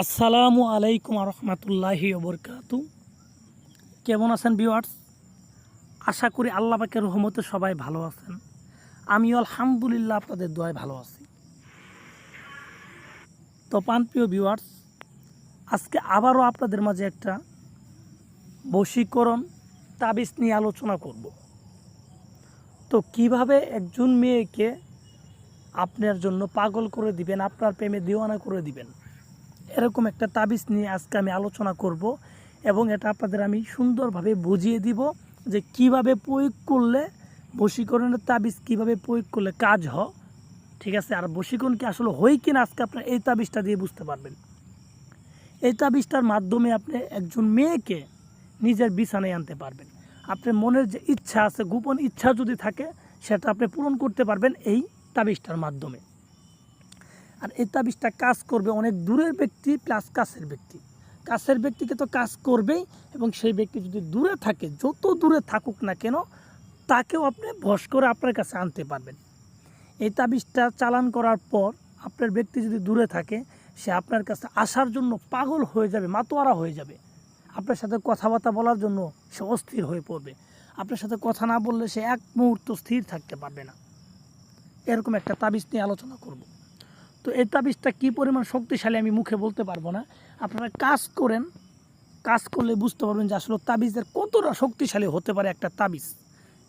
আসসালামু আলাইকুম রহমতুল্লাহি ওবরকাতু। কেমন আছেন ভিউয়ার্স? আশা করি আল্লাহ পাকের রহমতে সবাই ভালো আছেন। আমিও আলহামদুলিল্লাহ আপনাদের দোয়ায় ভালো আছি। তো প্রিয় ভিউয়ার্স, আজকে আবারও আপনাদের মাঝে একটা বশীকরণ তাবিজ নিয়ে আলোচনা করব। তো কিভাবে একজন মেয়েকে আপনার জন্য পাগল করে দিবেন, আপনার প্রেমে দিওয়ানা করে দিবেন, এরকম একটা তাবিজ নিয়ে আজকে আমি আলোচনা করব এবং এটা আপনাদের আমি সুন্দরভাবে বুঝিয়ে দিব যে কিভাবে প্রয়োগ করলে বশীকরণের তাবিজ কিভাবে প্রয়োগ করলে কাজ হয়। ঠিক আছে, আর বশীকরণ কি আসলে হয় কিনা আজকে আপনার এই তাবিজটা দিয়ে বুঝতে পারবেন। এই তাবিজটার মাধ্যমে আপনি একজন মেয়েকে নিজের বিছানায় আনতে পারবেন। আপনার মনের যে ইচ্ছা আছে, গোপন ইচ্ছা যদি থাকে, সেটা আপনি পূরণ করতে পারবেন এই তাবিজটার মাধ্যমে। আর এই তাবিজটা কাজ করবে অনেক দূরের ব্যক্তি প্লাস কাছের ব্যক্তি। কাছের ব্যক্তিকে তো কাজ করবেই, এবং সেই ব্যক্তি যদি দূরে থাকে, যত দূরে থাকুক না কেন, তাকেও আপনি বশ করে আপনার কাছে আনতে পারবেন। এই তাবিজটা চালান করার পর আপনার ব্যক্তি যদি দূরে থাকে, সে আপনার কাছে আসার জন্য পাগল হয়ে যাবে, মাতোয়ারা হয়ে যাবে। আপনার সাথে কথাবার্তা বলার জন্য সে অস্থির হয়ে পড়বে। আপনার সাথে কথা না বললে সে এক মুহূর্ত স্থির থাকতে পারবে না। এরকম একটা তাবিজ নিয়ে আলোচনা করব। তো এই তাবিজটা কী পরিমাণ শক্তিশালী আমি মুখে বলতে পারবো না, আপনারা কাজ করেন, কাজ করলে বুঝতে পারবেন যে আসলে তাবিজের কতটা শক্তিশালী হতে পারে একটা তাবিজ।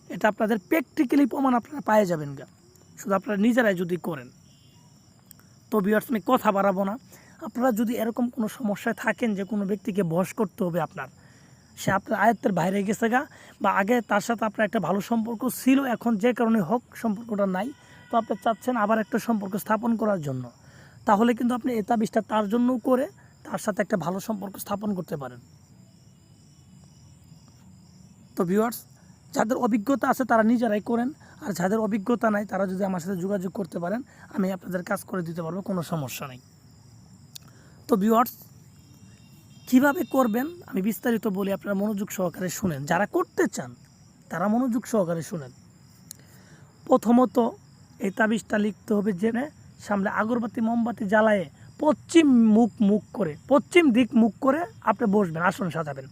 এটা আপনাদের প্র্যাকটিক্যালি প্রমাণ আপনারা পেয়ে যাবেন গা, শুধু আপনারা নিজেরাই যদি করেন। তো ভিউয়ার্স, আমি কথা বাড়াবো না। আপনারা যদি এরকম কোনো সমস্যায় থাকেন যে কোনো ব্যক্তিকে বশ করতে হবে আপনার, সে আপনার আয়ত্তের বাইরে গেছে গা, বা আগে তার সাথে আপনার একটা ভালো সম্পর্ক ছিল, এখন যে কারণে হোক সম্পর্কটা নাই, তো আপনি চাচ্ছেন আবার একটা সম্পর্ক স্থাপন করার জন্য, তাহলে কিন্তু আপনি এই তাবিজটা তার জন্যও করে তার সাথে একটা ভালো সম্পর্ক স্থাপন করতে পারেন। তো ভিউয়ার্স, যাদের অভিজ্ঞতা আছে তারা নিজেরাই করেন, আর যাদের অভিজ্ঞতা নাই তারা যদি আমার সাথে যোগাযোগ করতে পারেন, আমি আপনাদের কাজ করে দিতে পারবো, কোনো সমস্যা নেই। তো ভিউয়ার্স, কীভাবে করবেন আমি বিস্তারিত বলি, আপনারা মনোযোগ সহকারে শুনেন। যারা করতে চান তারা মনোযোগ সহকারে শুনেন। প্রথমত এই তাবিজটা লিখতে হবে যে সামনে আগরবাতি মোমবাতি জ্বালায়ে পশ্চিম দিক মুখ করে আপনি বসবেন, আসন সাজাবেন,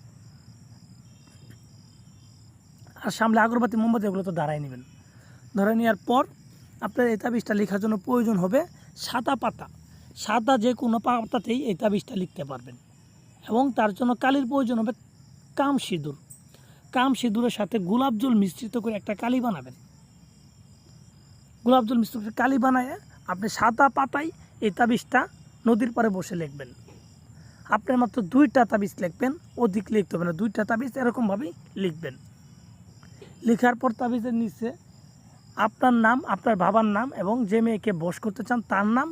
আর সামনে আগরবাতি মোমবাতি এগুলো তো দাঁড়ায় নেবেন। ধরে নেওয়ার পর আপনার এই তাবিজটা লেখার জন্য প্রয়োজন হবে সাদা পাতা। সাদা যে কোনো পাতাতেই এই তাবিজটা লিখতে পারবেন, এবং তার জন্য কালির প্রয়োজন হবে কাম সিঁদুর। কাম সিঁদুরের সাথে গোলাপ জল মিশ্রিত করে একটা কালি বানাবেন। গোলাপ জল মিশ্রিত কালি বানায় আপনি সাদা পাতায় এই তাবিজটা নদীর পাড়ে বসে লিখবেন। আপনার মাত্র 2টা তাবিজ লিখবেন, অধিক লিখতে হবে না, 2টা তাবিজ এরকমভাবেই লিখবেন। লেখার পর তাবিজের নিচে আপনার নাম, আপনার বাবার নাম, এবং যে মেয়েকে বশ করতে চান তার নাম,